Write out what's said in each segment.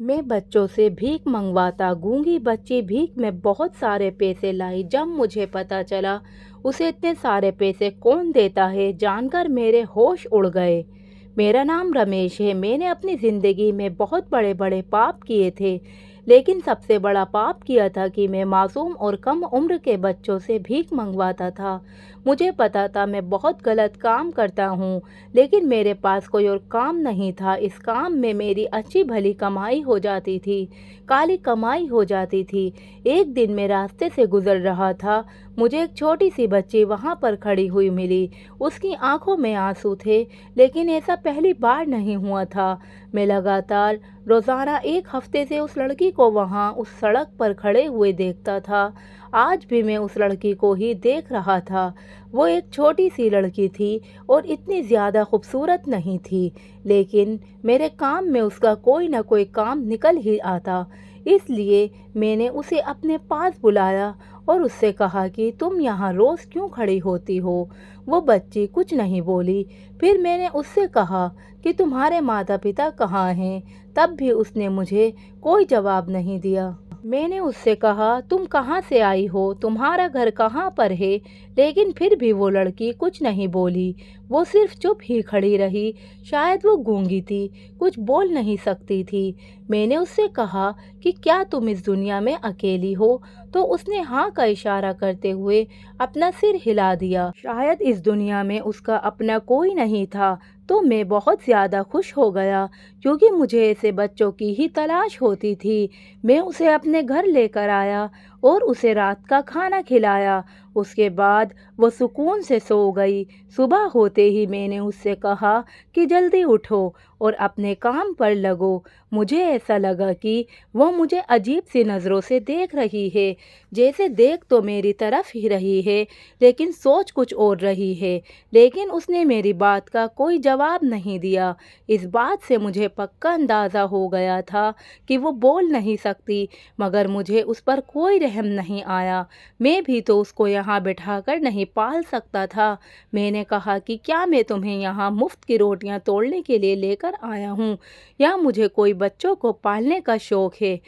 मैं बच्चों से भीख मंगवाता। गूंगी बच्ची भीख में बहुत सारे पैसे लाई। जब मुझे पता चला उसे इतने सारे पैसे कौन देता है, जानकर मेरे होश उड़ गए। मेरा नाम रमेश है। मैंने अपनी ज़िंदगी में बहुत बड़े बड़े पाप किए थे, लेकिन सबसे बड़ा पाप किया था कि मैं मासूम और कम उम्र के बच्चों से भीख मंगवाता था। मुझे पता था मैं बहुत गलत काम करता हूँ, लेकिन मेरे पास कोई और काम नहीं था। इस काम में मेरी अच्छी भली कमाई हो जाती थी, काली कमाई हो जाती थी। एक दिन मैं रास्ते से गुजर रहा था। मुझे एक छोटी सी बच्ची वहाँ पर खड़ी हुई मिली। उसकी आंखों में आंसू थे, लेकिन ऐसा पहली बार नहीं हुआ था। मैं लगातार रोज़ाना एक हफ्ते से उस लड़की को वहाँ उस सड़क पर खड़े हुए देखता था। आज भी मैं उस लड़की को ही देख रहा था। वो एक छोटी सी लड़की थी और इतनी ज़्यादा खूबसूरत नहीं थी, लेकिन मेरे काम में उसका कोई ना कोई काम निकल ही आता। इसलिए मैंने उसे अपने पास बुलाया और उससे कहा कि तुम यहाँ रोज़ क्यों खड़ी होती हो। वो बच्ची कुछ नहीं बोली। फिर मैंने उससे कहा कि तुम्हारे माता पिता कहाँ हैं। तब भी उसने मुझे कोई जवाब नहीं दिया। मैंने उससे कहा तुम कहाँ से आई हो, तुम्हारा घर कहाँ पर है, लेकिन फिर भी वो लड़की कुछ नहीं बोली। वो सिर्फ चुप ही खड़ी रही। शायद वो गूंगी थी, कुछ बोल नहीं सकती थी। मैंने उससे कहा कि क्या तुम इस दुनिया में अकेली हो, तो उसने हाँ का इशारा करते हुए अपना सिर हिला दिया। शायद इस दुनिया में उसका अपना कोई नहीं था। तो मैं बहुत ज़्यादा खुश हो गया, क्योंकि मुझे ऐसे बच्चों की ही तलाश होती थी। मैं उसे अपने घर लेकर आया और उसे रात का खाना खिलाया। उसके बाद वो सुकून से सो गई। सुबह होते ही मैंने उससे कहा कि जल्दी उठो और अपने काम पर लगो। मुझे ऐसा लगा कि वो मुझे अजीब सी नज़रों से देख रही है, जैसे देख तो मेरी तरफ ही रही है, लेकिन सोच कुछ और रही है। लेकिन उसने मेरी बात का कोई जवाब नहीं दिया। इस बात से मुझे पक्का अंदाज़ा हो गया था कि वो बोल नहीं सकती, मगर मुझे उस पर कोई रहम नहीं आया। मैं भी तो उसको यहाँ बिठाकर नहीं पाल सकता था। मैंने कहा कि क्या मैं तुम्हें यहाँ मुफ्त की रोटियाँ तोड़ने के लिए लेकर आया हूँ, या मुझे कोई बच्चों को पालने का शौक़ है।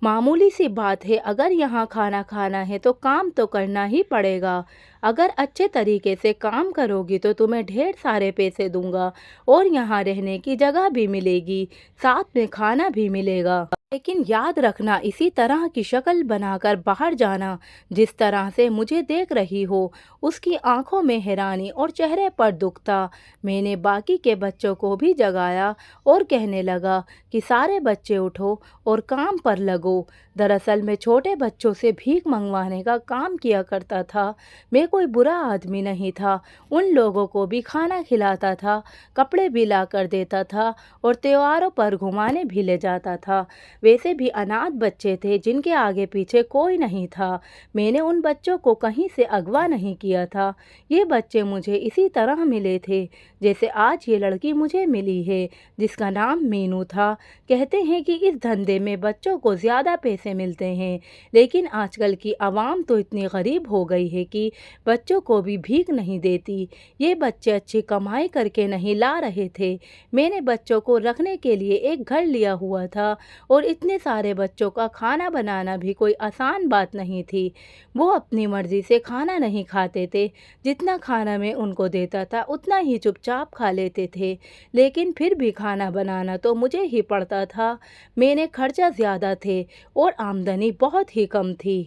मामूली सी बात है, अगर यहाँ खाना खाना है तो काम तो करना ही पड़ेगा। अगर अच्छे तरीके से काम करोगी तो तुम्हें ढेर सारे पैसे दूंगा और यहाँ रहने की जगह भी मिलेगी, साथ में खाना भी मिलेगा। लेकिन याद रखना, इसी तरह की शक्ल बनाकर बाहर जाना जिस तरह से मुझे देख रही हो। उसकी आंखों में हैरानी और चेहरे पर दुख था। मैंने बाकी के बच्चों को भी जगाया और कहने लगा कि सारे बच्चे उठो और काम पर लगो। दरअसल मैं छोटे बच्चों से भीख मंगवाने का काम किया करता था। मैं कोई बुरा आदमी नहीं था। उन लोगों को भी खाना खिलाता था, कपड़े भी ला कर देता था और त्योहारों पर घुमाने भी ले जाता था। वैसे भी अनाथ बच्चे थे जिनके आगे पीछे कोई नहीं था। मैंने उन बच्चों को कहीं से अगवा नहीं किया था। ये बच्चे मुझे इसी तरह मिले थे जैसे आज ये लड़की मुझे मिली है, जिसका नाम मीनू था। कहते हैं कि इस धंधे में बच्चों को ज़्यादा पैसे मिलते हैं, लेकिन आजकल की आवाम तो इतनी गरीब हो गई है कि बच्चों को भी भीख नहीं देती। ये बच्चे अच्छी कमाई करके नहीं ला रहे थे। मैंने बच्चों को रखने के लिए एक घर लिया हुआ था और इतने सारे बच्चों का खाना बनाना भी कोई आसान बात नहीं थी। वो अपनी मर्ज़ी से खाना नहीं खाते थे। जितना खाना मैं उनको देता था उतना ही चुपचाप खा लेते थे, लेकिन फिर भी खाना बनाना तो मुझे ही पड़ता था। मेरे खर्चा ज़्यादा थे और आमदनी बहुत ही कम थी।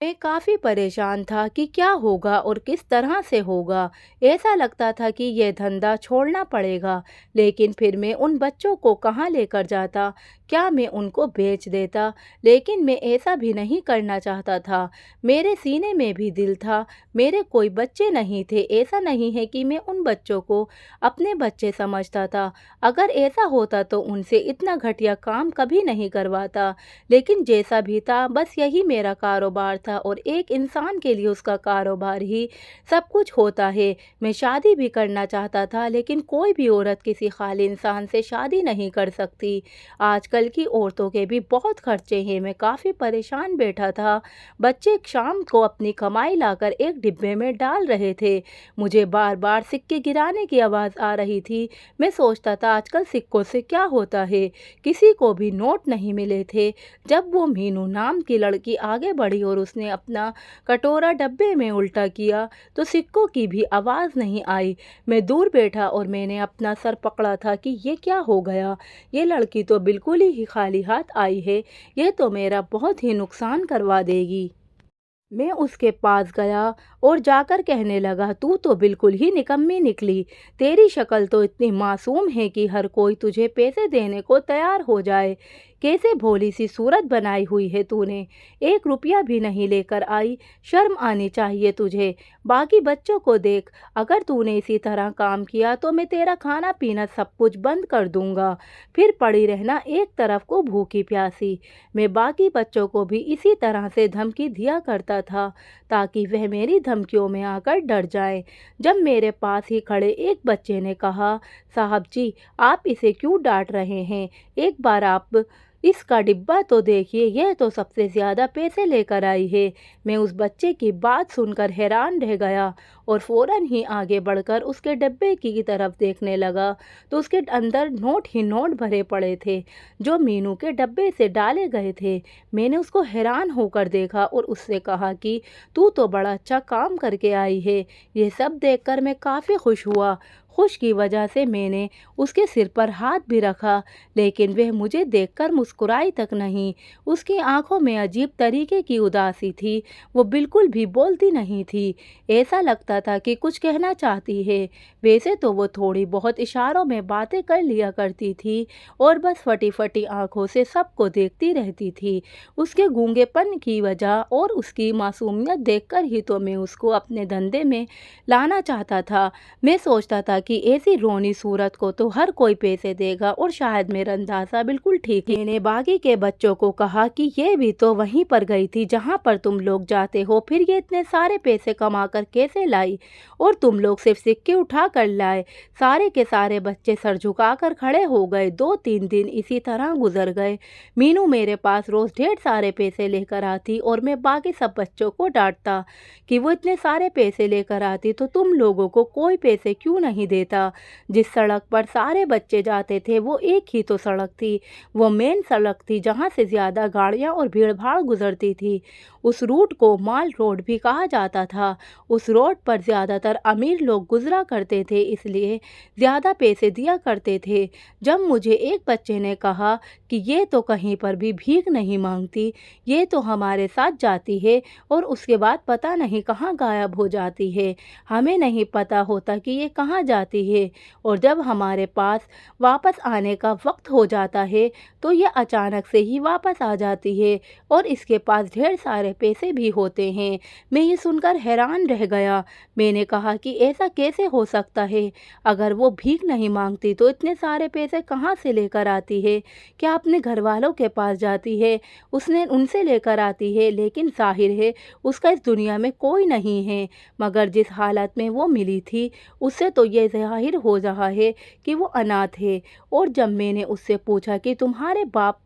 मैं काफ़ी परेशान था कि क्या होगा और किस तरह से होगा। ऐसा लगता था कि यह धंधा छोड़ना पड़ेगा, लेकिन फिर मैं उन बच्चों को कहाँ लेकर जाता? क्या मैं उनको बेच देता? लेकिन मैं ऐसा भी नहीं करना चाहता था। मेरे सीने में भी दिल था। मेरे कोई बच्चे नहीं थे। ऐसा नहीं है कि मैं उन बच्चों को अपने बच्चे समझता था। अगर ऐसा होता तो उनसे इतना घटिया काम कभी नहीं करवाता। लेकिन जैसा भी था, बस यही मेरा कारोबार था। था और एक इंसान के लिए उसका कारोबार ही सब कुछ होता है। मैं शादी भी करना चाहता था, लेकिन कोई भी औरत किसी खाली इंसान से शादी नहीं कर सकती। आजकल की औरतों के भी बहुत खर्चे हैं। मैं काफ़ी परेशान बैठा था। बच्चे शाम को अपनी कमाई लाकर एक डिब्बे में डाल रहे थे। मुझे बार बार सिक्के गिराने की आवाज़ आ रही थी। मैं सोचता था आजकल सिक्कों से क्या होता है। किसी को भी नोट नहीं मिले थे। जब वो मीनू नाम की लड़की आगे बढ़ी और उसने अपना कटोरा डब्बे में उल्टा किया तो सिक्कों की भी आवाज़ नहीं आई। मैं दूर बैठा और मैंने अपना सर पकड़ा था कि ये क्या हो गया। ये लड़की तो बिल्कुल ही खाली हाथ आई है। ये तो मेरा बहुत ही नुकसान करवा देगी। मैं उसके पास गया और जाकर कहने लगा, तू तो बिल्कुल ही निकम्मी निकली। तेरी शक्ल तो इतनी मासूम है कि हर कोई तुझे पैसे देने को तैयार हो जाए। कैसे भोली सी सूरत बनाई हुई है तूने। 1 रुपया भी नहीं लेकर आई। शर्म आनी चाहिए तुझे। बाकी बच्चों को देख। अगर तूने इसी तरह काम किया तो मैं तेरा खाना पीना सब कुछ बंद कर दूंगा। फिर पड़ी रहना एक तरफ को भूखी प्यासी। मैं बाकी बच्चों को भी इसी तरह से धमकी दिया करता था, ताकि वह मेरी धमकियों में आकर डर जाएं। जब मेरे पास ही खड़े एक बच्चे ने कहा, साहब जी, आप इसे क्यों डांट रहे हैं। एक बार आप इसका डिब्बा तो देखिए, यह तो सबसे ज़्यादा पैसे लेकर आई है। मैं उस बच्चे की बात सुनकर हैरान रह गया और फ़ौरन ही आगे बढ़कर उसके डिब्बे की तरफ देखने लगा तो उसके अंदर नोट ही नोट भरे पड़े थे, जो मीनू के डब्बे से डाले गए थे। मैंने उसको हैरान होकर देखा और उससे कहा कि तू तो बड़ा अच्छा काम करके आई है। यह सब देखकर मैं काफ़ी खुश हुआ। खुश की वजह से मैंने उसके सिर पर हाथ भी रखा, लेकिन वह मुझे देखकर मुस्कुराई तक नहीं। उसकी आंखों में अजीब तरीके की उदासी थी। वो बिल्कुल भी बोलती नहीं थी। ऐसा लगता था कि कुछ कहना चाहती है। वैसे तो वो थोड़ी बहुत इशारों में बातें कर लिया करती थी और बस फटी फटी आंखों से सबको देखती रहती थी। उसके गूंगेपन की वजह और उसकी मासूमियत देखकर ही तो मैं उसको अपने धंधे में लाना चाहता था। मैं सोचता था कि ऐसी रोनी सूरत को तो हर कोई पैसे देगा और शायद मेरा अंदाज़ा बिल्कुल ठीक है। मैंने बाकी के बच्चों को कहा कि ये भी तो वहीं पर गई थी जहाँ पर तुम लोग जाते हो। फिर ये इतने सारे पैसे कमा कर कैसे लाई, और तुम लोग सिर्फ सिक्के उठा कर लाए। सारे के सारे बच्चे सर झुकाकर खड़े हो गए। 2-3 दिन इसी तरह गुजर गए। मीनू मेरे पास रोज़ ढेर सारे पैसे लेकर आती और मैं बाकी सब बच्चों को डांटता कि वो इतने सारे पैसे लेकर आती तो तुम लोगों को कोई पैसे क्यों नहीं देता। जिस सड़क पर सारे बच्चे जाते थे वो एक ही तो सड़क थी। वो मेन सड़क थी जहाँ से ज़्यादा गाड़ियाँ और भीड़ भाड़ गुजरती थी। उस रूट को माल रोड भी कहा जाता था। उस रोड पर ज़्यादातर अमीर लोग गुजरा करते थे, इसलिए ज़्यादा पैसे दिया करते थे। जब मुझे एक बच्चे ने कहा कि ये तो कहीं पर भी भीख नहीं मांगती, ये तो हमारे साथ जाती है और उसके बाद पता नहीं कहाँ गायब हो जाती है। हमें नहीं पता होता कि ये कहाँ जाती है, और जब हमारे पास वापस आने का वक्त हो जाता है तो ये अचानक से ही वापस आ जाती है और इसके पास ढेर सारे पैसे भी होते हैं। मैं ये सुनकर हैरान रह गया। मैंने कहा कि ऐसा कैसे हो सकता है। अगर वो भीख नहीं मांगती तो इतने सारे पैसे कहाँ से लेकर आती है। क्या अपने घर वालों के पास जाती है, उसने उनसे लेकर आती है, लेकिन जाहिर है उसका इस दुनिया में कोई नहीं है। मगर जिस हालत में वो मिली थी उससे तो ये ज़ाहिर हो रहा है कि वो अनाथ है। और जब मैंने उससे पूछा कि तुम्हारे बाप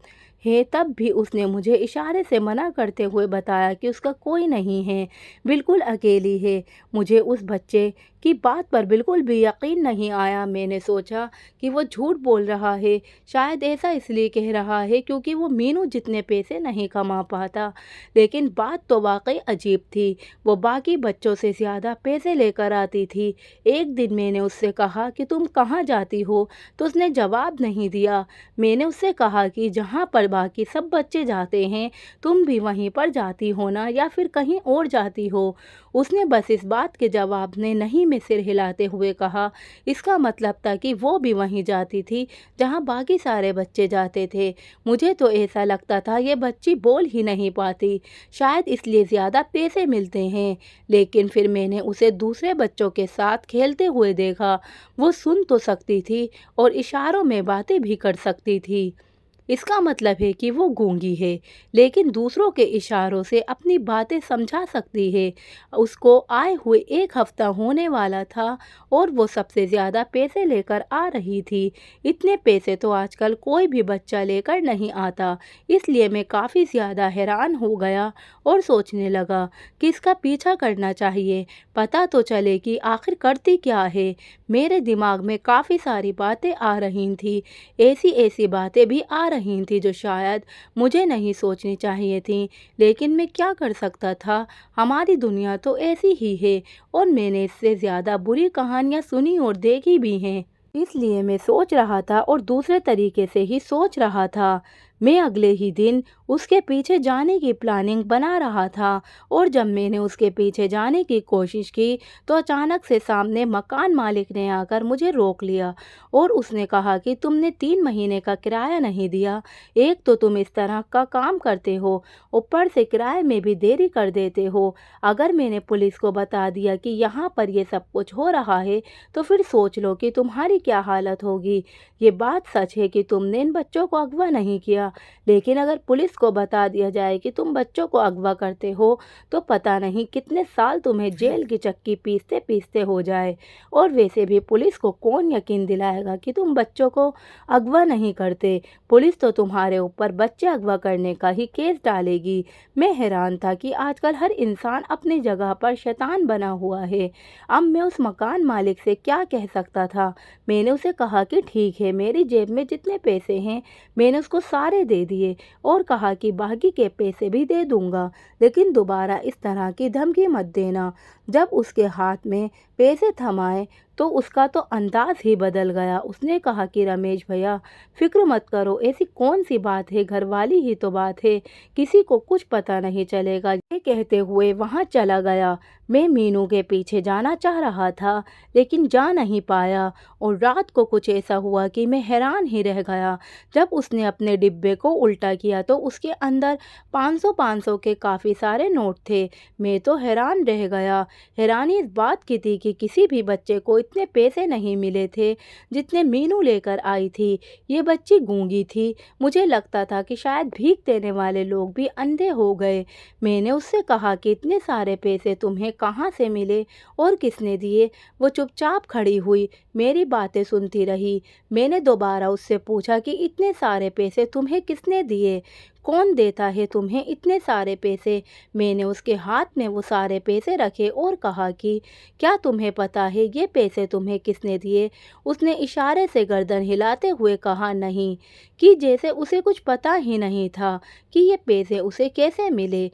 है, तब भी उसने मुझे इशारे से मना करते हुए बताया कि उसका कोई नहीं है, बिल्कुल अकेली है। मुझे उस बच्चे की बात पर बिल्कुल भी यकीन नहीं आया। मैंने सोचा कि वो झूठ बोल रहा है। शायद ऐसा इसलिए कह रहा है क्योंकि वो मीनू जितने पैसे नहीं कमा पाता। लेकिन बात तो वाकई अजीब थी। वो बाकी बच्चों से ज़्यादा पैसे लेकर आती थी। एक दिन मैंने उससे कहा कि तुम कहाँ जाती हो, तो उसने जवाब नहीं दिया। मैंने उससे कहा कि जहाँ पर बाकी सब बच्चे जाते हैं तुम भी वहीं पर जाती हो ना, या फिर कहीं और जाती हो। उसने बस इस बात के जवाब में नहीं में सिर हिलाते हुए कहा। इसका मतलब था कि वो भी वहीं जाती थी जहाँ बाकी सारे बच्चे जाते थे। मुझे तो ऐसा लगता था ये बच्ची बोल ही नहीं पाती, शायद इसलिए ज़्यादा पैसे मिलते हैं। लेकिन फिर मैंने उसे दूसरे बच्चों के साथ खेलते हुए देखा। वो सुन तो सकती थी और इशारों में बातें भी कर सकती थी। इसका मतलब है कि वो गूंगी है, लेकिन दूसरों के इशारों से अपनी बातें समझा सकती है। उसको आए हुए 1 हफ्ता होने वाला था और वो सबसे ज़्यादा पैसे लेकर आ रही थी। इतने पैसे तो आजकल कोई भी बच्चा लेकर नहीं आता। इसलिए मैं काफ़ी ज़्यादा हैरान हो गया और सोचने लगा कि इसका पीछा करना चाहिए, पता तो चले कि आखिर करती क्या है। मेरे दिमाग में काफ़ी सारी बातें आ रही थी, ऐसी ऐसी बातें भी आ रही थी जो शायद मुझे नहीं सोचनी चाहिए थी, लेकिन मैं क्या कर सकता था। हमारी दुनिया तो ऐसी ही है और मैंने इससे ज़्यादा बुरी कहानियाँ सुनी और देखी भी हैं। इसलिए मैं सोच रहा था और दूसरे तरीके से ही सोच रहा था। मैं अगले ही दिन उसके पीछे जाने की प्लानिंग बना रहा था और जब मैंने उसके पीछे जाने की कोशिश की तो अचानक से सामने मकान मालिक ने आकर मुझे रोक लिया और उसने कहा कि तुमने 3 महीने का किराया नहीं दिया। एक तो तुम इस तरह का काम करते हो, ऊपर से किराए में भी देरी कर देते हो। अगर मैंने पुलिस को बता दिया कि यहाँ पर ये सब कुछ हो रहा है तो फिर सोच लो कि तुम्हारी क्या हालत होगी। ये बात सच है कि तुमने इन बच्चों को अगवा नहीं किया, लेकिन अगर पुलिस को बता दिया जाए कि तुम बच्चों को अगवा करते हो तो पता नहीं कितने साल तुम्हें जेल की चक्की पीसते पीसते हो जाए। और वैसे भी पुलिस को कौन यकीन दिलाएगा कि तुम बच्चों को अगवा नहीं करते। पुलिस तो तुम्हारे ऊपर बच्चे अगवा करने का ही केस डालेगी। मैं हैरान था कि आजकल हर इंसान अपनी जगह पर शैतान बना हुआ है। अब मैं उस मकान मालिक से क्या कह सकता था। मैंने उसे कहा कि ठीक है, मेरी जेब में जितने पैसे हैं मैंने उसको सारे दे दिए और कहा कि बाकी के पैसे भी दे दूंगा, लेकिन दोबारा इस तरह की धमकी मत देना। जब उसके हाथ में पैसे थमाए तो उसका तो अंदाज ही बदल गया। उसने कहा कि रमेश भैया, फिक्र मत करो, ऐसी कौन सी बात है, घर वाली ही तो बात है, किसी को कुछ पता नहीं चलेगा। ये कहते हुए वहाँ चला गया। मैं मीनू के पीछे जाना चाह रहा था लेकिन जा नहीं पाया और रात को कुछ ऐसा हुआ कि मैं हैरान ही रह गया। जब उसने अपने डिब्बे को उल्टा किया तो उसके अंदर 500 के काफ़ी सारे नोट थे। मैं तो हैरान रह गया। हैरानी इस बात की थी कि किसी भी बच्चे को इतने पैसे नहीं मिले थे जितने मीनू लेकर आई थी। ये बच्ची गूंगी थी। मुझे लगता था कि शायद भीख देने वाले लोग भी अंधे हो गए। मैंने उससे कहा कि इतने सारे पैसे तुम्हें कहाँ से मिले और किसने दिए। वो चुपचाप खड़ी हुई, मेरी बातें सुनती रही। मैंने दोबारा उससे पूछा कि इतने सारे पैसे तुम्हें किसने दिए, कौन देता है तुम्हें इतने सारे पैसे। मैंने उसके हाथ में वो सारे पैसे रखे और कहा कि क्या तुम्हें पता है ये पैसे तुम्हें किसने दिए। उसने इशारे से गर्दन हिलाते हुए कहा नहीं, कि जैसे उसे कुछ पता ही नहीं था कि ये पैसे उसे कैसे मिले।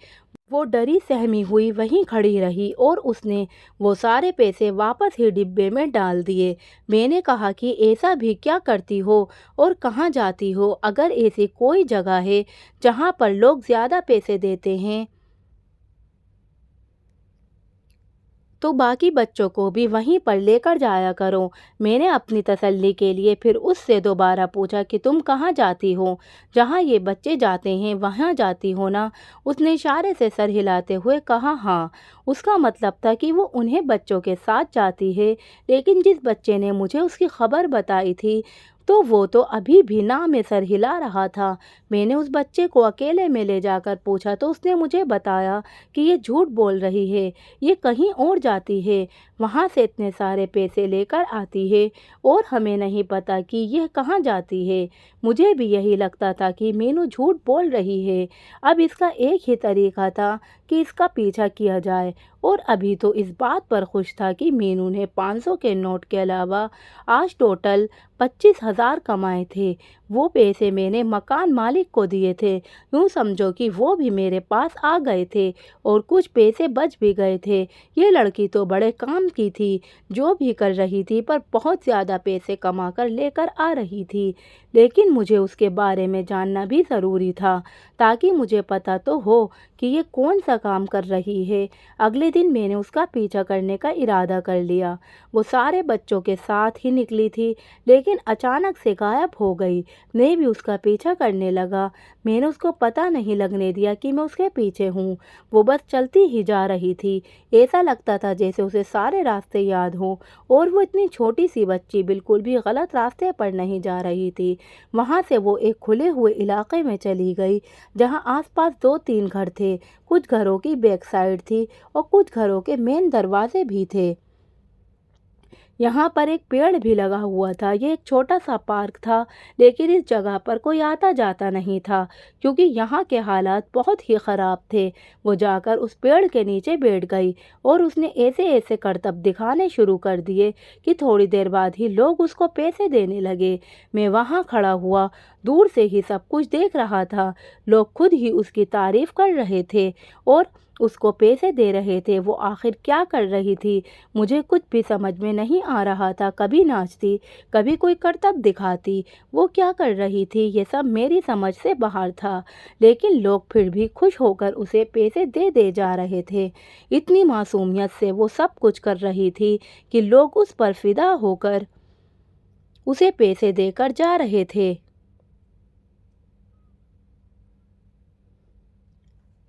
वो डरी सहमी हुई वहीं खड़ी रही और उसने वो सारे पैसे वापस ही डिब्बे में डाल दिए। मैंने कहा कि ऐसा भी क्या करती हो और कहाँ जाती हो। अगर ऐसी कोई जगह है जहाँ पर लोग ज़्यादा पैसे देते हैं तो बाकी बच्चों को भी वहीं पर लेकर जाया करो। मैंने अपनी तसल्ली के लिए फिर उससे दोबारा पूछा कि तुम कहाँ जाती हो, जहाँ ये बच्चे जाते हैं वहाँ जाती हो ना। उसने इशारे से सर हिलाते हुए कहा हाँ। उसका मतलब था कि वो उन्हें बच्चों के साथ जाती है, लेकिन जिस बच्चे ने मुझे उसकी खबर बताई थी तो वो तो अभी भी ना में सर हिला रहा था। मैंने उस बच्चे को अकेले में ले जाकर पूछा तो उसने मुझे बताया कि ये झूठ बोल रही है, ये कहीं और जाती है, वहाँ से इतने सारे पैसे लेकर आती है और हमें नहीं पता कि यह कहाँ जाती है। मुझे भी यही लगता था कि मीनू झूठ बोल रही है। अब इसका एक ही तरीका था कि इसका पीछा किया जाए और अभी तो इस बात पर खुश था कि मीनू ने 500 के नोट के अलावा आज टोटल 25,000 कमाए थे। वो पैसे मैंने मकान मालिक को दिए थे। यूँ समझो कि वो भी मेरे पास आ गए थे और कुछ पैसे बच भी गए थे। ये लड़की तो बड़े काम की थी, जो भी कर रही थी पर बहुत ज़्यादा पैसे कमा कर लेकर आ रही थी। लेकिन मुझे उसके बारे में जानना भी ज़रूरी था ताकि मुझे पता तो हो कि ये कौन सा काम कर रही है। अगले दिन मैंने उसका पीछा करने का इरादा कर लिया। वो सारे बच्चों के साथ ही निकली थी लेकिन अचानक से गायब हो गई। मैं भी उसका पीछा करने लगा। मैंने उसको पता नहीं लगने दिया कि मैं उसके पीछे हूँ। वो बस चलती ही जा रही थी। ऐसा लगता था जैसे उसे सारे रास्ते याद हों और वो इतनी छोटी सी बच्ची बिल्कुल भी गलत रास्ते पर नहीं जा रही थी। وہاں سے وہ ایک کھلے ہوئے علاقے میں چلی گئی جہاں آس پاس 2-3 گھر تھے۔ کچھ گھروں کی بیک سائڈ تھی اور کچھ گھروں کے مین دروازے بھی تھے۔ یہاں پر ایک پیڑ بھی لگا ہوا تھا۔ یہ ایک چھوٹا سا پارک تھا، لیکن اس جگہ پر کوئی آتا جاتا نہیں تھا کیونکہ یہاں کے حالات بہت ہی خراب تھے۔ وہ جا کر اس پیڑ کے نیچے بیٹھ گئی اور اس نے ایسے ایسے کرتب دکھانے شروع کر دیے کہ تھوڑی دیر بعد ہی لوگ اس کو پیسے دینے لگے۔ میں وہاں کھڑا ہوا دور سے ہی سب کچھ دیکھ رہا تھا۔ لوگ خود ہی اس کی تعریف کر رہے تھے اور اس کو پیسے دے رہے تھے۔ وہ آخر کیا کر رہی تھی؟ مجھے کچھ بھی سمجھ میں نہیں آ رہا تھا۔ کبھی ناچتی، کبھی کوئی کرتب دکھاتی۔ وہ کیا کر رہی تھی یہ سب میری سمجھ سے باہر تھا، لیکن لوگ پھر بھی خوش ہو کر اسے پیسے دے جا رہے تھے۔ اتنی معصومیت سے وہ سب کچھ کر رہی تھی کہ لوگ اس پر فدا ہو کر اسے پیسے دے کر جا رہے تھے۔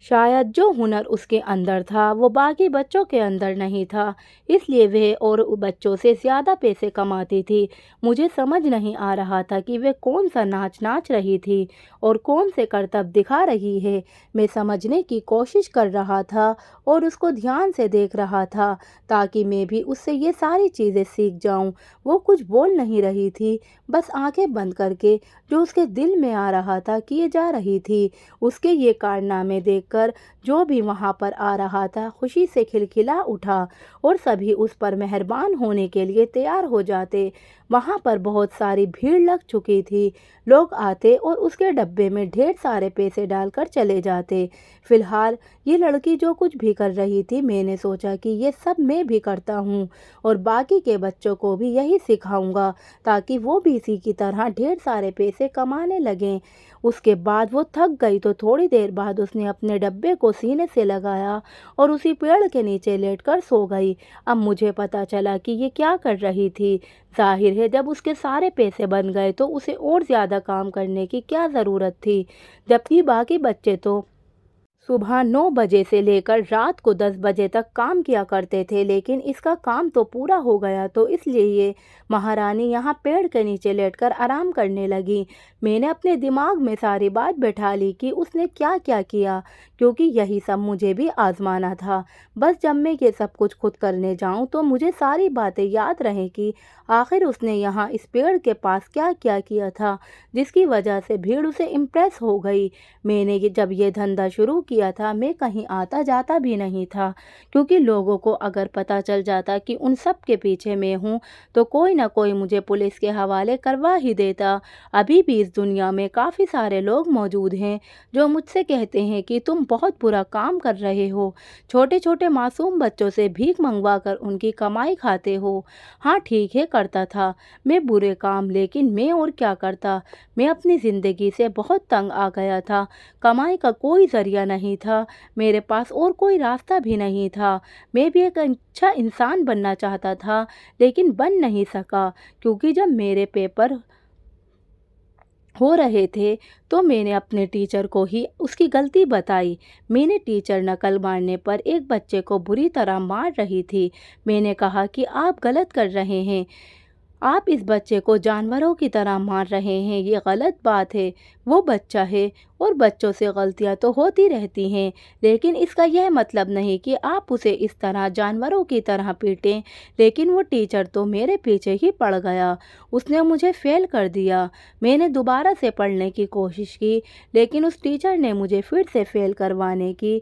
شاید جو ہنر اس کے اندر تھا وہ باقی بچوں کے اندر نہیں تھا، اس لیے وہ اور بچوں سے زیادہ پیسے کماتی تھی۔ مجھے سمجھ نہیں آ رہا تھا کہ وہ کون سا ناچ رہی تھی اور کون سے کرتب دکھا رہی ہے۔ میں سمجھنے کی کوشش کر رہا تھا اور اس کو دھیان سے دیکھ رہا تھا تاکہ میں بھی اس سے یہ ساری چیزیں سیکھ جاؤں۔ وہ کچھ بول نہیں رہی تھی، بس آنکھیں بند کر کے جو اس کے دل میں آ رہا تھا کیے جا رہی تھی۔ اس کے یہ کارنامے دیکھ کر جو بھی وہاں پر آ رہا تھا خوشی سے کھلکھلا اٹھا اور سبھی اس پر مہربان ہونے کے لیے تیار ہو جاتے۔ وہاں پر بہت ساری بھیڑ لگ چکی تھی۔ لوگ آتے اور اس کے ڈبے میں ڈھیر سارے پیسے ڈال کر چلے جاتے۔ فی الحال یہ لڑکی جو کچھ بھی کر رہی تھی، میں نے سوچا کہ یہ سب میں بھی کرتا ہوں اور باقی کے بچوں کو بھی یہی سکھاؤں گا تاکہ وہ بھی اسی کی طرح ڈھیر سارے پیسے کمانے لگیں۔ اس کے بعد وہ تھک گئی تو تھوڑی دیر بعد اس نے اپنے ڈبے کو سینے سے لگایا اور اسی پیڑ کے نیچے لیٹ کر سو گئی۔ اب مجھے پتا چلا کہ یہ کیا کر رہی تھی۔ ظاہر ہے جب اس کے سارے پیسے بن گئے تو اسے اور زیادہ کام کرنے کی کیا ضرورت تھی، جبکہ باقی بچے تو صبح 9 بجے سے لے کر رات کو 10 بجے تک کام کیا کرتے تھے، لیکن اس کا کام تو پورا ہو گیا تو اس لیے یہ مہارانی یہاں پیڑ کے نیچے لیٹ کر آرام کرنے لگی۔ میں نے اپنے دماغ میں ساری بات بٹھا لی کہ اس نے کیا کیا کیا، کیونکہ یہی سب مجھے بھی آزمانا تھا۔ بس جب میں یہ سب کچھ خود کرنے جاؤں تو مجھے ساری باتیں یاد رہیں کہ آخر اس نے یہاں اس پیڑ کے پاس کیا کیا کیا تھا جس کی وجہ سے بھیڑ اسے امپریس ہو گئی۔ میں نے جب یہ دھندا شروع کیا تھا میں کہیں آتا جاتا بھی نہیں تھا، کیونکہ لوگوں کو اگر پتہ چل جاتا کہ ان سب کے پیچھے میں ہوں تو کوئی نہ کوئی مجھے پولیس کے حوالے کروا ہی دیتا۔ ابھی بھی اس دنیا میں کافی سارے لوگ موجود ہیں جو مجھ سے کہتے ہیں کہ تم بہت برا کام کر رہے ہو، چھوٹے چھوٹے معصوم بچوں سے بھیک منگوا کر ان کی کمائی کھاتے ہو۔ ہاں ٹھیک ہے، کرتا تھا میں برے کام، لیکن میں اور کیا کرتا؟ میں اپنی زندگی سے بہت تنگ آ گیا تھا، کمائی کا کوئی ذریعہ نہیں تھا، میرے پاس اور کوئی راستہ بھی نہیں تھا۔ میں بھی ایک اچھا انسان بننا چاہتا تھا لیکن بن نہیں سکا، کیونکہ جب میرے پیپر ہو رہے تھے تو میں نے اپنے ٹیچر کو ہی اس کی غلطی بتائی۔ میں نے ٹیچر نقل مارنے پر ایک بچے کو بری طرح مار رہی تھی۔ میں نے کہا کہ آپ غلط کر رہے ہیں، آپ اس بچے کو جانوروں کی طرح مار رہے ہیں، یہ غلط بات ہے، وہ بچہ ہے اور بچوں سے غلطیاں تو ہوتی رہتی ہیں، لیکن اس کا یہ مطلب نہیں کہ آپ اسے اس طرح جانوروں کی طرح پیٹیں۔ لیکن وہ ٹیچر تو میرے پیچھے ہی پڑ گیا، اس نے مجھے فیل کر دیا۔ میں نے دوبارہ سے پڑھنے کی کوشش کی، لیکن اس ٹیچر نے مجھے پھر سے فیل کروانے کی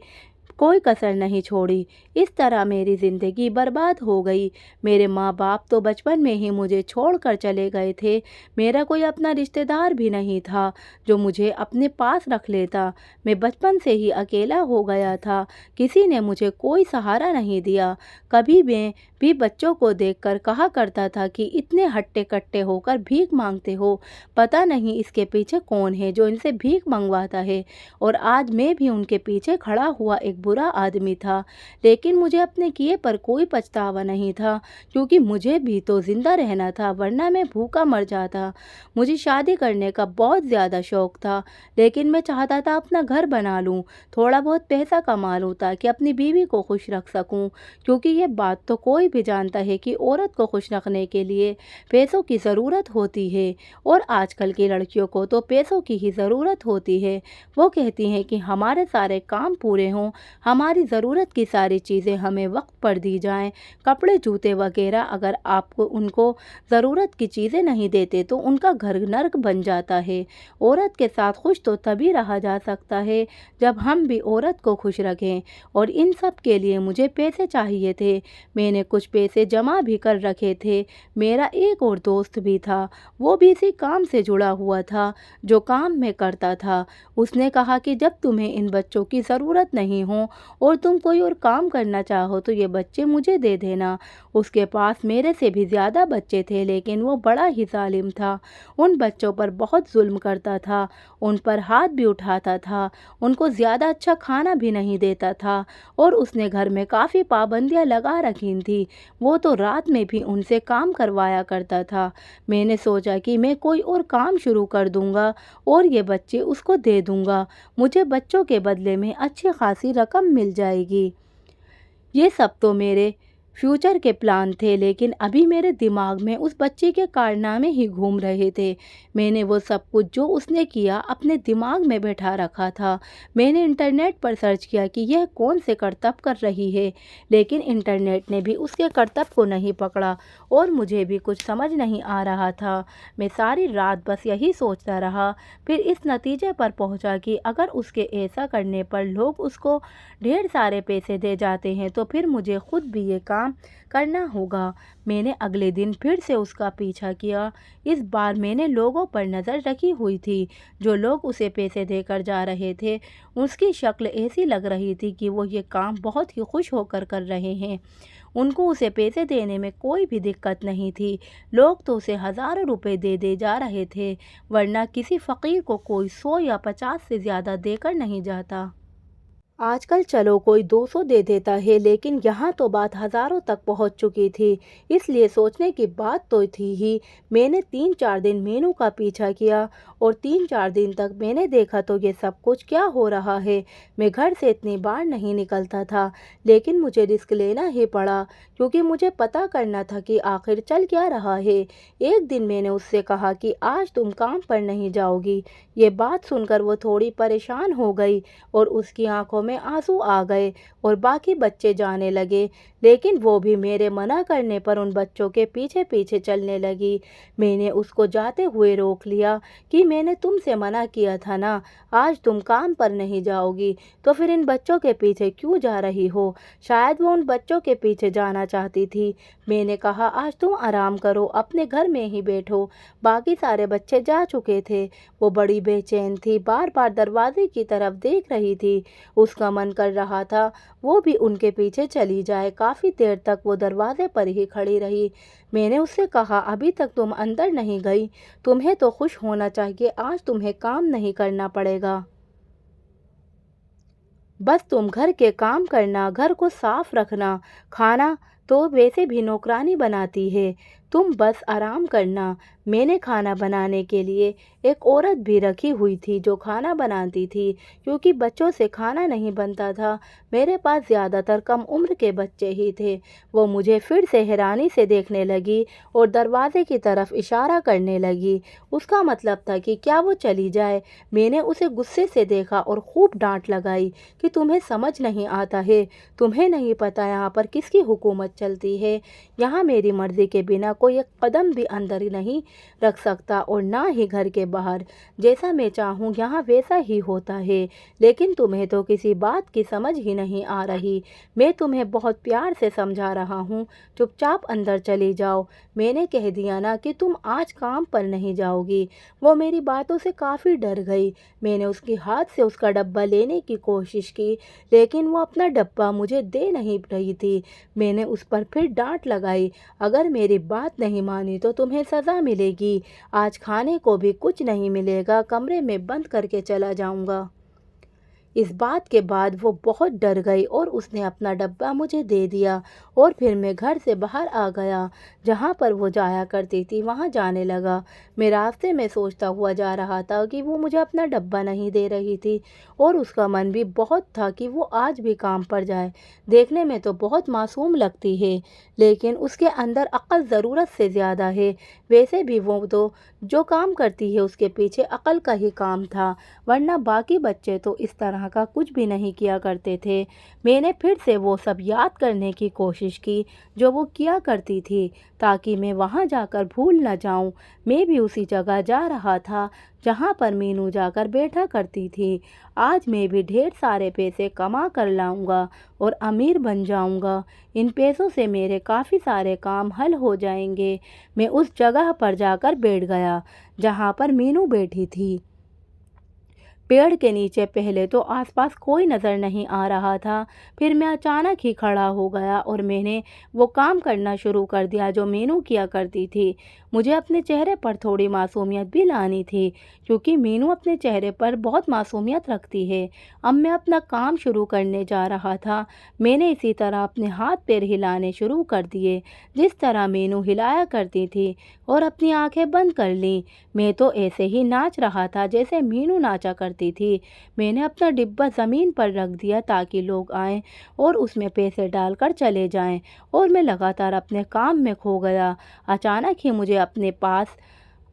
کوئی کسر نہیں چھوڑی۔ اس طرح میری زندگی برباد ہو گئی۔ میرے ماں باپ تو بچپن میں ہی مجھے چھوڑ کر چلے گئے تھے، میرا کوئی اپنا رشتہ دار بھی نہیں تھا جو مجھے اپنے پاس رکھ لیتا۔ میں بچپن سے ہی اکیلا ہو گیا تھا، کسی نے مجھے کوئی سہارا نہیں دیا۔ کبھی میں بھی بچوں کو دیکھ کر کہا کرتا تھا کہ اتنے ہٹے کٹے ہو کر بھیک مانگتے ہو، پتہ نہیں اس کے پیچھے کون ہے جو ان سے بھیک منگواتا ہے۔ اور آج میں بھی ان کے پیچھے کھڑا ہوا ایک برا آدمی تھا، لیکن مجھے اپنے کیے پر کوئی پچھتاوا نہیں تھا، کیونکہ مجھے بھی تو زندہ رہنا تھا، ورنہ میں بھوکا مر جاتا۔ مجھے شادی کرنے کا بہت زیادہ شوق تھا، لیکن میں چاہتا تھا اپنا گھر بنا لوں، تھوڑا بہت پیسہ کما لوں تاکہ اپنی بیوی کو خوش رکھ سکوں، کیونکہ یہ بات تو کوئی بھی جانتا ہے کہ عورت کو خوش رکھنے کے لیے پیسوں کی ضرورت ہوتی ہے، اور آج کل کی لڑکیوں کو تو پیسوں کی ہی ضرورت ہوتی ہے۔ وہ کہتی ہیں کہ ہمارے سارے کام پورے ہوں، ہماری ضرورت کی ساری چیزیں ہمیں وقت پر دی جائیں، کپڑے جوتے وغیرہ۔ اگر آپ کو ان کو ضرورت کی چیزیں نہیں دیتے تو ان کا گھر نرک بن جاتا ہے۔ عورت کے ساتھ خوش تو تبھی رہا جا سکتا ہے جب ہم بھی عورت کو خوش رکھیں، اور ان سب کے لیے مجھے پیسے چاہیے تھے۔ میں نے کچھ پیسے جمع بھی کر رکھے تھے۔ میرا ایک اور دوست بھی تھا، وہ بھی اسی کام سے جڑا ہوا تھا جو کام میں کرتا تھا۔ اس نے کہا کہ جب تمہیں ان بچوں کی ضرورت نہیں ہو اور تم کوئی اور کام کرنا چاہو تو یہ بچے مجھے دے دینا۔ اس کے پاس میرے سے بھی زیادہ بچے تھے، لیکن وہ بڑا ہی ظالم تھا، ان بچوں پر بہت ظلم کرتا تھا، ان پر ہاتھ بھی اٹھاتا تھا، ان کو زیادہ اچھا کھانا بھی نہیں دیتا تھا، اور اس نے گھر میں کافی پابندیاں لگا رکھی تھیں۔ وہ تو رات میں بھی ان سے کام کروایا کرتا تھا۔ میں نے سوچا کہ میں کوئی اور کام شروع کر دوں گا اور یہ بچے اس کو دے دوں گا، مجھے بچوں کے بدلے میں اچھی خاصی رقم مل جائے گی۔ یہ سب تو میرے فیوچر کے پلان تھے، لیکن ابھی میرے دماغ میں اس بچے کے کارنامے ہی گھوم رہے تھے۔ میں نے وہ سب کچھ جو اس نے کیا اپنے دماغ میں بٹھا رکھا تھا۔ میں نے انٹرنیٹ پر سرچ کیا کہ یہ کون سے کرتب کر رہی ہے، لیکن انٹرنیٹ نے بھی اس کے کرتب کو نہیں پکڑا، اور مجھے بھی کچھ سمجھ نہیں آ رہا تھا۔ میں ساری رات بس یہی سوچتا رہا، پھر اس نتیجے پر پہنچا کہ اگر اس کے ایسا کرنے پر لوگ اس کو ڈھیر سارے پیسے دے جاتے ہیں تو پھر مجھے خود بھی یہ کام کرنا ہوگا۔ میں نے اگلے دن پھر سے اس کا پیچھا کیا۔ اس بار میں نے لوگوں پر نظر رکھی ہوئی تھی، جو لوگ اسے پیسے دے کر جا رہے تھے۔ اس کی شکل ایسی لگ رہی تھی کہ وہ یہ کام بہت ہی خوش ہو کر کر رہے ہیں۔ ان کو اسے پیسے دینے میں کوئی بھی دقت نہیں تھی۔ لوگ تو اسے ہزاروں روپے دے جا رہے تھے، ورنہ کسی فقیر کو کوئی 100 یا 50 سے زیادہ دے کر نہیں جاتا۔ آج کل چلو کوئی 200 دے دیتا ہے، لیکن یہاں تو بات ہزاروں تک پہنچ چکی تھی۔ اس لیے سوچنے کی بات تو تھی ہی۔ میں نے 3-4 دن مینو کا پیچھا کیا، اور 3-4 دن تک میں نے دیکھا تو یہ سب کچھ کیا ہو رہا ہے۔ میں گھر سے اتنی بار نہیں نکلتا تھا، لیکن مجھے رسک لینا ہی پڑا، کیونکہ مجھے پتہ کرنا تھا کہ آخر چل کیا رہا ہے۔ ایک دن میں نے اس سے کہا کہ آج تم کام پر نہیں جاؤ گی۔ یہ بات سن کر وہ تھوڑی پریشان ہو گئی، اور اس کی آنکھوں میں آنسو آ گئے، اور باقی بچے جانے لگے، لیکن وہ بھی میرے منع کرنے پر ان بچوں کے پیچھے پیچھے چلنے لگی۔ میں نے اس کو جاتے ہوئے روک لیا کہ میں نے تم سے منع کیا تھا نا، آج تم کام پر نہیں جاؤ گی تو پھر ان بچوں کے پیچھے کیوں جا رہی ہو؟ شاید وہ ان بچوں کے پیچھے جانا چاہتی تھی۔ میں نے کہا آج تم آرام کرو، اپنے گھر میں ہی بیٹھو۔ باقی سارے بچے جا چکے تھے۔ وہ بڑی بے چین تھی، بار بار دروازے کی طرف دیکھ رہی تھی۔ اس کا من کر رہا تھا وہ بھی ان کے پیچھے چلی جائے۔ کافی دیر تک وہ دروازے پر ہی کھڑی رہی۔ میں نے اس سے کہا ابھی تک تم اندر نہیں گئی، تمہیں تو خوش ہونا چاہیے، آج تمہیں کام نہیں کرنا پڑے گا۔ بس تم گھر کے کام کرنا، گھر کو صاف رکھنا، کھانا تو ویسے بھی نوکرانی بناتی ہے، تم بس آرام کرنا۔ میں نے کھانا بنانے کے لیے ایک عورت بھی رکھی ہوئی تھی جو کھانا بناتی تھی، کیونکہ بچوں سے کھانا نہیں بنتا تھا۔ میرے پاس زیادہ تر کم عمر کے بچے ہی تھے۔ وہ مجھے پھر سے حیرانی سے دیکھنے لگی اور دروازے کی طرف اشارہ کرنے لگی۔ اس کا مطلب تھا کہ کیا وہ چلی جائے۔ میں نے اسے غصے سے دیکھا اور خوب ڈانٹ لگائی کہ تمہیں سمجھ نہیں آتا ہے، تمہیں نہیں پتہ یہاں پر کس کی حکومت چلتی ہے۔ یہاں میری مرضی کے بنا کوئی ایک قدم بھی اندر نہیں رکھ سکتا، اور نہ ہی گھر کے باہر۔ جیسا میں چاہوں یہاں ویسا ہی ہوتا ہے، لیکن تمہیں تو کسی بات کی سمجھ ہی نہیں آ رہی۔ میں تمہیں بہت پیار سے سمجھا رہا ہوں، چپ چاپ اندر چلی جاؤ۔ میں نے کہہ دیا نا کہ تم آج کام پر نہیں جاؤ گی۔ وہ میری باتوں سے کافی ڈر گئی۔ میں نے اس کے ہاتھ سے اس کا ڈبہ لینے کی کوشش کی، لیکن وہ اپنا ڈبہ مجھے دے نہیں رہی تھی۔ میں نے اس پر پھر ڈانٹ لگائی، اگر میری بات نہیں مانی تو تمہیں سزا ملے گی۔ آج کھانے کو بھی کچھ نہیں ملے گا، کمرے میں بند کر کے چلا جاؤں گا۔ اس بات کے بعد وہ بہت ڈر گئی اور اس نے اپنا ڈبہ مجھے دے دیا اور پھر میں گھر سے باہر آ گیا۔ جہاں پر وہ جایا کرتی تھی وہاں جانے لگا۔ میں راستے میں سوچتا ہوا جا رہا تھا کہ وہ مجھے اپنا ڈبہ نہیں دے رہی تھی اور اس کا من بھی بہت تھا کہ وہ آج بھی کام پر جائے۔ دیکھنے میں تو بہت معصوم لگتی ہے لیکن اس کے اندر عقل ضرورت سے زیادہ ہے۔ ویسے بھی وہ تو جو کام کرتی ہے اس کے پیچھے عقل کا ہی کام تھا، ورنہ باقی بچے تو اس طرح کا کچھ بھی نہیں کیا کرتے تھے۔ میں نے پھر سے وہ سب یاد کرنے کی کوشش کی جو وہ کیا کرتی تھی تاکہ میں وہاں جا کر بھول نہ جاؤں۔ میں بھی اسی جگہ جا رہا تھا جہاں پر مینو جا کر بیٹھا کرتی تھی۔ آج میں بھی ڈھیر سارے پیسے کما کر لاؤں گا اور امیر بن جاؤں گا۔ ان پیسوں سے میرے کافی سارے کام حل ہو جائیں گے۔ میں اس جگہ پر جا کر بیٹھ گیا جہاں پر مینو بیٹھی تھی۔ پیڑ کے نیچے پہلے تو آس پاس کوئی نظر نہیں آ رہا تھا، پھر میں اچانک ہی کھڑا ہو گیا اور میں نے وہ کام کرنا شروع کر دیا جو مینو کیا کرتی تھی۔ مجھے اپنے چہرے پر تھوڑی معصومیت بھی لانی تھی کیونکہ مینو اپنے چہرے پر بہت معصومیت رکھتی ہے۔ اب میں اپنا کام شروع کرنے جا رہا تھا۔ میں نے اسی طرح اپنے ہاتھ پیر ہلانے شروع کر دیے جس طرح مینو ہلایا کرتی تھی اور اپنی آنکھیں بند کر لیں۔ میں تو ایسے ہی ناچ رہا تھا جیسے مینو ناچا کرتی تھی۔ میں نے اپنا ڈبہ زمین پر رکھ دیا تاکہ لوگ آئیں اور اس میں پیسے ڈال کر چلے جائیں اور میں لگاتار اپنے کام میں کھو گیا۔ اچانک ہی مجھے اپنے پاس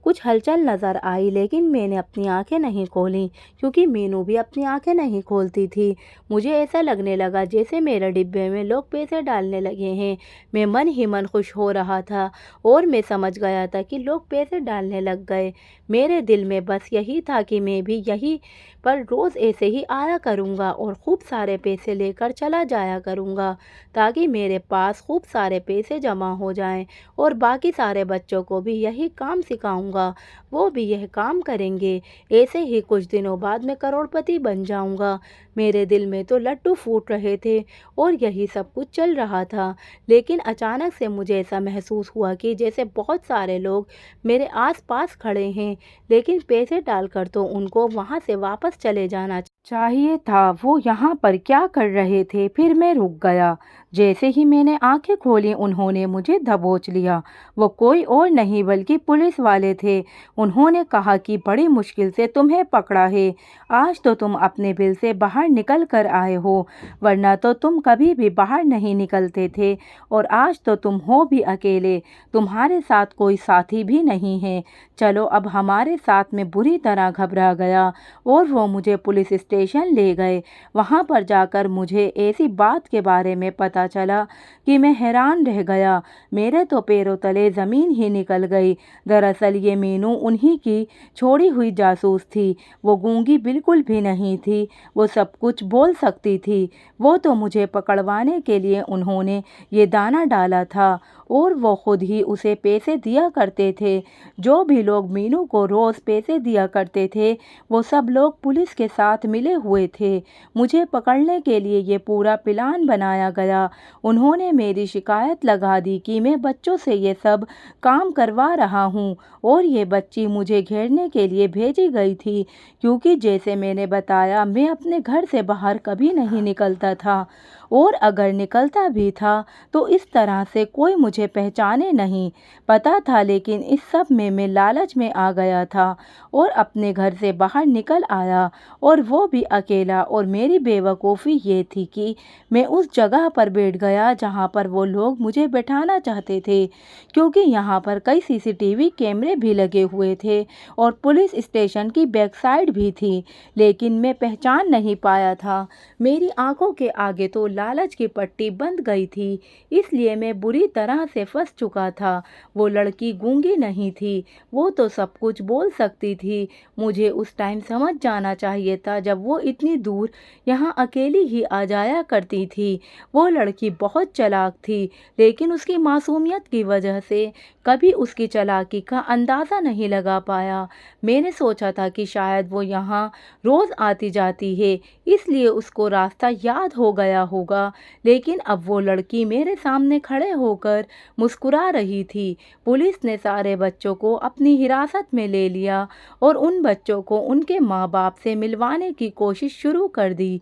کچھ ہلچل نظر آئی لیکن میں نے اپنی آنکھیں نہیں کھولیں کیونکہ مینو بھی اپنی آنکھیں نہیں کھولتی تھی۔ مجھے ایسا لگنے لگا جیسے میرے ڈبے میں لوگ پیسے ڈالنے لگے ہیں۔ میں من ہی من خوش ہو رہا تھا اور میں سمجھ گیا تھا کہ لوگ پیسے ڈالنے لگ گئے۔ میرے دل میں بس یہی تھا کہ میں بھی یہی پر روز ایسے ہی آیا کروں گا اور خوب سارے پیسے لے کر چلا جایا کروں گا تاکہ میرے پاس خوب سارے پیسے جمع ہو جائیں اور باقی سارے بچوں کو بھی یہی کام سکھاؤں گا، وہ بھی یہ کام کریں گے۔ ایسے ہی کچھ دنوں بعد میں کروڑ پتی بن جاؤں گا۔ میرے دل میں تو لڈو پھوٹ رہے تھے اور یہی سب کچھ چل رہا تھا لیکن اچانک سے مجھے ایسا محسوس ہوا کہ جیسے بہت سارے لوگ میرے آس پاس کھڑے ہیں لیکن پیسے ڈال کر تو ان کو وہاں سے واپس چلے جانا چاہیے تھا۔ وہ یہاں پر کیا کر رہے تھے؟ پھر میں رک گیا۔ جیسے ہی میں نے آنکھیں کھولی انہوں نے مجھے دبوچ لیا۔ وہ کوئی اور نہیں بلکہ پولیس والے تھے۔ انہوں نے کہا کہ بڑی مشکل سے تمہیں پکڑا ہے، آج تو تم اپنے بل سے باہر نکل کر آئے ہو، ورنہ تو تم کبھی بھی باہر نہیں نکلتے تھے، اور آج تو تم ہو بھی اکیلے، تمہارے ساتھ کوئی ساتھی بھی نہیں ہے۔ چلو اب ہمارے ساتھ میں بری طرح گھبرا گیا اور وہ مجھے پولیس اسٹیشن لے گئے۔ وہاں پر جا کر مجھے ایسی بات کے بارے میں پتہ چلا کہ میں حیران رہ گیا۔ میرے تو پیروں تلے زمین ہی نکل گئی۔ دراصل یہ مینو انہی کی چھوڑی ہوئی جاسوس تھی۔ وہ گونگی بالکل بھی نہیں تھی، وہ سب کچھ بول سکتی تھی۔ وہ تو مجھے پکڑوانے کے لیے انہوں نے یہ دانہ ڈالا تھا اور وہ خود ہی اسے پیسے دیا کرتے تھے۔ جو بھی لوگ مینو کو روز پیسے دیا کرتے تھے وہ سب لوگ پولیس کے ساتھ ملے ہوئے تھے۔ مجھے پکڑنے کے لیے یہ پورا پلان بنایا گیا۔ انہوں نے میری شکایت لگا دی کہ میں بچوں سے یہ سب کام کروا رہا ہوں اور یہ بچی مجھے گھیرنے کے لیے بھیجی گئی تھی کیونکہ جیسے میں نے بتایا میں اپنے گھر سے باہر کبھی نہیں نکلتا تھا، اور اگر نکلتا بھی تھا تو اس طرح سے کوئی مجھے پہچانے نہیں پتا تھا۔ لیکن اس سب میں لالچ میں آ گیا تھا اور اپنے گھر سے باہر نکل آیا، اور وہ بھی اکیلا۔ اور میری بے وقوفی یہ تھی کہ میں اس جگہ پر بیٹھ گیا جہاں پر وہ لوگ مجھے بٹھانا چاہتے تھے کیونکہ یہاں پر کئی CCTV کیمرے بھی لگے ہوئے تھے اور پولیس اسٹیشن کی بیک سائڈ بھی تھی، لیکن میں پہچان نہیں پایا تھا۔ میری آنکھوں کے آگے تو لالچ کی پٹی بندھ گئی تھی، اس لیے میں بری طرح سے پھنس چکا تھا۔ وہ لڑکی گونگی نہیں تھی، وہ تو سب کچھ بول سکتی تھی۔ مجھے اس ٹائم سمجھ جانا چاہیے تھا جب وہ اتنی دور یہاں اکیلی ہی آ جایا کرتی تھی۔ وہ لڑکی بہت چالاک تھی لیکن اس کی معصومیت کی وجہ سے کبھی اس کی چالاکی کا اندازہ نہیں لگا پایا۔ میں نے سوچا تھا کہ شاید وہ یہاں روز آتی جاتی ہے اس لیے اس کو راستہ یاد ہو گیا ہوگا، لیکن اب وہ لڑکی میرے سامنے کھڑے ہو کر मुस्कुरा रही थी। पुलिस ने सारे बच्चों को अपनी हिरासत में ले लिया और उन बच्चों को उनके माँ बाप से मिलवाने की कोशिश शुरू कर दी,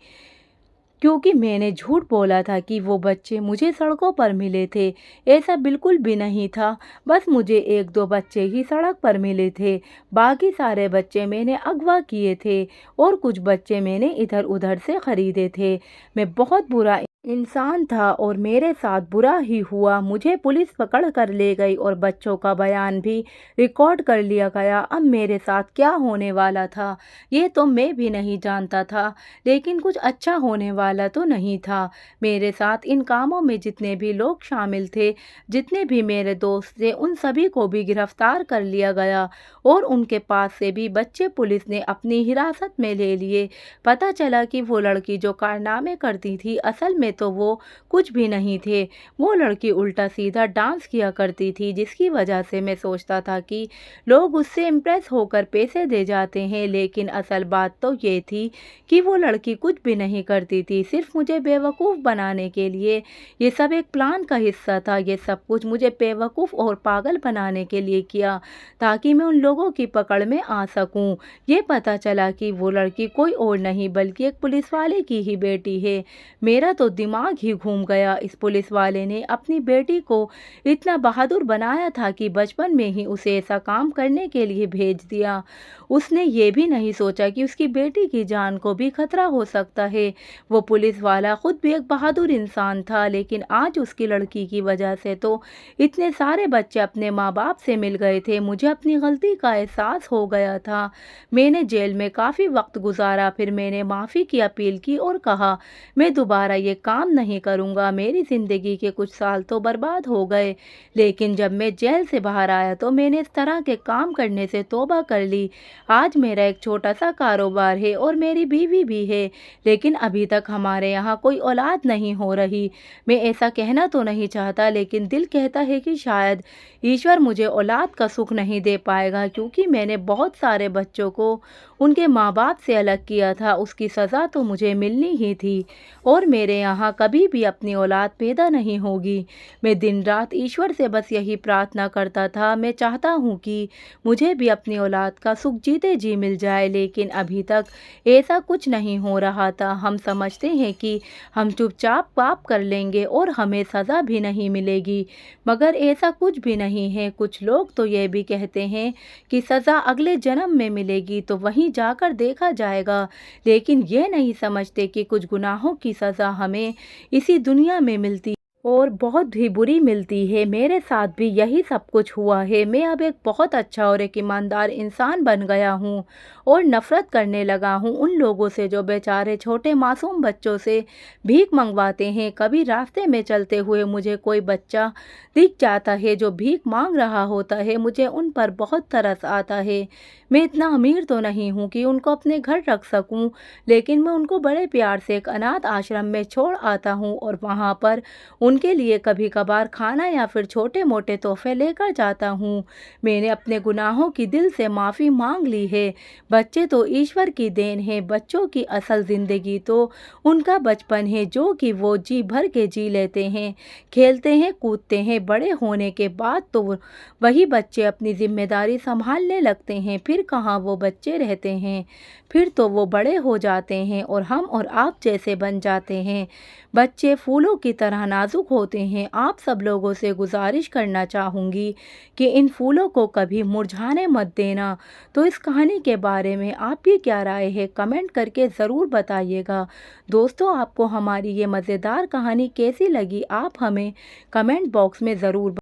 क्योंकि मैंने झूठ बोला था कि वो बच्चे मुझे सड़कों पर मिले थे। ऐसा बिल्कुल भी नहीं था, बस मुझे 1-2 बच्चे ही सड़क पर मिले थे। बाकी सारे बच्चे मैंने अगवा किए थे और कुछ बच्चे मैंने इधर-उधर से खरीदे थे। मैं बहुत बुरा इंसान था और मेरे साथ बुरा ही हुआ। मुझे पुलिस पकड़ कर ले गई और बच्चों का बयान भी रिकॉर्ड कर लिया गया। अब मेरे साथ क्या होने वाला था, ये तो मैं भी नहीं जानता था, लेकिन कुछ अच्छा होने वाला तो नहीं था। मेरे साथ इन कामों में जितने भी लोग शामिल थे, जितने भी मेरे दोस्त थे, उन सभी को भी गिरफ्तार कर लिया गया और उनके पास से भी बच्चे पुलिस ने अपनी हिरासत में ले लिए। पता चला कि वो लड़की जो कारनामे करती थी, असल में तो वो कुछ भी नहीं थे। वो लड़की उल्टा सीधा डांस किया करती थी, जिसकी वजह से मैं सोचता था कि लोग उससे इम्प्रेस होकर पैसे दे जाते हैं, लेकिन असल बात तो ये थी कि वो लड़की कुछ भी नहीं करती थी, सिर्फ मुझे बेवकूफ़ बनाने के लिए। ये सब एक प्लान का हिस्सा था। ये सब कुछ मुझे बेवकूफ़ और पागल बनाने के लिए किया, ताकि मैं उन लोगों की पकड़ में आ सकूं। ये पता चला कि वो लड़की कोई और नहीं बल्कि एक पुलिस वाले की ही बेटी है। मेरा तो दिमाग ही घूम गया। इस पुलिस वाले ने अपनी बेटी को इतना बहादुर बनाया था कि बचपन में ही उसे ऐसा काम करने के लिए भेज दिया। उसने ये भी नहीं सोचा कि उसकी बेटी की जान को भी खतरा हो सकता है। वो पुलिस वाला खुद भी एक बहादुर इंसान था, लेकिन आज उसकी लड़की की वजह से तो इतने सारे बच्चे अपने माँ बाप से मिल गए थे। मुझे अपनी गलती का एहसास हो गया था। मैंने जेल में काफ़ी वक्त गुजारा, फिर मैंने माफ़ी की अपील की और कहा मैं दोबारा ये काम नहीं करूँगा। मेरी ज़िंदगी के कुछ साल तो बर्बाद हो गए, लेकिन जब मैं जेल से बाहर आया तो मैंने इस तरह के काम करने से तौबा कर ली। आज मेरा एक छोटा सा कारोबार है और मेरी बीवी भी है, लेकिन अभी तक हमारे यहाँ कोई औलाद नहीं हो रही। मैं ऐसा कहना तो नहीं चाहता, लेकिन दिल कहता है कि शायद ईश्वर मुझे औलाद का सुख नहीं दे पाएगा, क्योंकि मैंने बहुत सारे बच्चों को उनके माँ बाप से अलग किया था। उसकी सज़ा तो मुझे मिलनी ही थी और मेरे यहाँ कभी भी अपनी औलाद पैदा नहीं होगी। मैं दिन रात ईश्वर से बस यही प्रार्थना करता था। मैं चाहता हूँ कि मुझे भी अपनी औलाद का सुख जीते जी मिल जाए, लेकिन अभी तक ऐसा कुछ नहीं हो रहा था। हम समझते हैं कि हम चुपचाप पाप कर लेंगे और हमें सज़ा भी नहीं मिलेगी, मगर ऐसा कुछ भी नहीं है। कुछ लोग तो ये भी कहते हैं कि सज़ा अगले जन्म में मिलेगी, तो वहीं जाकर देखा जाएगा, लेकिन ये नहीं समझते कि कुछ गुनाहों की सज़ा हमें इसी दुनिया में मिलती और बहुत ही बुरी मिलती है। मेरे साथ भी यही सब कुछ हुआ है। मैं अब एक बहुत अच्छा और एक ईमानदार इंसान बन गया हूँ और नफ़रत करने लगा हूँ उन लोगों से जो बेचारे छोटे मासूम बच्चों से भीख मंगवाते हैं। कभी रास्ते में चलते हुए मुझे कोई बच्चा दिख जाता है जो भीख मांग रहा होता है, मुझे उन पर बहुत तरस आता है। मैं इतना अमीर तो नहीं हूँ कि उनको अपने घर रख सकूँ, लेकिन मैं उनको बड़े प्यार से एक अनाथ आश्रम में छोड़ आता हूँ और वहाँ पर उनके लिए कभी कभार खाना या फिर छोटे मोटे तोहफे लेकर जाता हूँ। मैंने अपने गुनाहों की दिल से माफ़ी मांग ली है। बच्चे तो ईश्वर की देन है। बच्चों की असल ज़िंदगी तो उनका बचपन है, जो कि वो जी भर के जी लेते हैं, खेलते हैं, कूदते हैं। बड़े होने के बाद तो वही बच्चे अपनी जिम्मेदारी संभालने लगते हैं। फिर कहाँ वो बच्चे रहते हैं, फिर तो वो बड़े हो जाते हैं और हम और आप जैसे बन जाते हैं। बच्चे फूलों की तरह नाजुक होते हैं। आप सब लोगों से गुजारिश करना चाहूँगी कि इन फूलों को कभी मुरझाने मत देना। तो इस कहानी के बारे में आपकी क्या राय है, कमेंट करके ज़रूर बताइएगा। दोस्तों, आपको हमारी ये मज़ेदार कहानी कैसी लगी, आप हमें कमेंट बॉक्स में ज़रूर